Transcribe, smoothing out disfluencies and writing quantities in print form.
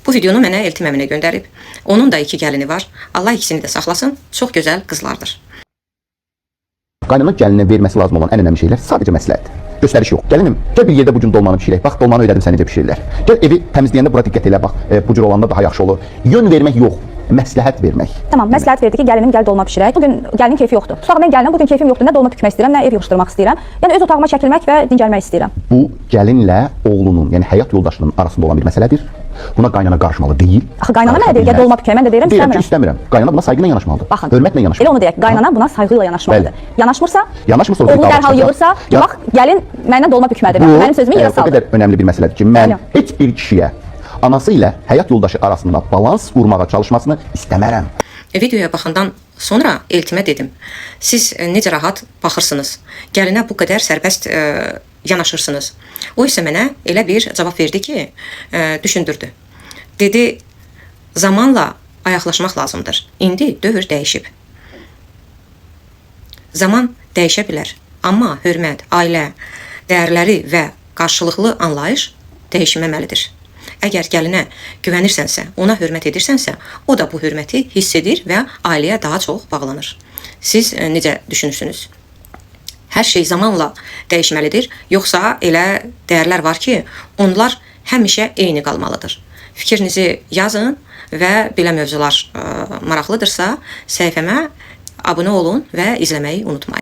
Bu videonu mənə Eltim əminə göndərib. Onun da 2 gəlini var. Allah ikisini də saxlasın. Çox gözəl qızlardır. Qaynana gəlinə verməsi lazım olan ən önəmli şeylər sadəcə məsləhətdir. Göstəriş yox. Gəlinim, gəl bir yerdə bu gün dolmanı bişirək. Bax, dolmanı öyrədim sən necə bişirirlər. Gəl evi təmizləyəndə bura diqqət elə, bax, bu cür olanda daha yaxşı olur. Yön vermək yox, məsləhət vermək. Tamam, məsləhət verdi ki, gəlinim gəl dolma bişirək. Bugün gəlinin keyfi yoxdur. Sonra mən gəlinəm, bugün keyfim yoxdur. Nə dolma tikmək istəyirəm, nə ev yığışdırmaq istəyirəm. Yəni öz otağıma çəkilmək və dincəlmək istəyirəm. Bu gəlinlə oğlunun, yəni həyat yoldaşının arasında olan bir məsələdir. Buna qaynana qarışmalı deyil. Axı qaynana mənə deyir, gəl dolma tikək. Mən də deyirəm, istəmirəm. İstəmirəm. Qaynana buna sayğı ilə yanaşmalıdır. Baxın, hörmətlə yanaşmalıdır. Elə onu deyək, qaynana buna sayğı ilə yanaşmalıdır. Yanaşmırsa, oğlu dərhal yığırsa, bax, gəlin məndən dolma bükmədi. Mənim sözümü yerə saldı. O qədər önəmli bir məsələdir ki, mən heç bir kişiyə anası ilə həyat yoldaşı arasında balans qurmağa çalışmasını istəmərəm. Videoya baxandan sonra Eltimə dedim, siz necə rahat baxırsınız, gəlinə bu qədər sərbəst yanaşırsınız. O isə mənə elə bir cavab verdi ki, düşündürdü. Dedi, zamanla ayaqlaşmaq lazımdır. İndi dövr dəyişib. Zaman dəyişə bilər, amma hörmət, ailə, dəyərləri və qarşılıqlı anlayış dəyişməməlidir. Əgər gəlinə güvənirsənsə, ona hörmət edirsənsə, o da bu hörməti hiss edir və ailəyə daha çox bağlanır. Siz necə düşünürsünüz? Hər şey zamanla dəyişməlidir, yoxsa elə dəyərlər var ki, onlar həmişə eyni qalmalıdır. Fikrinizi yazın və belə mövzular maraqlıdırsa, səhifəmə abunə olun və izləməyi unutmayın.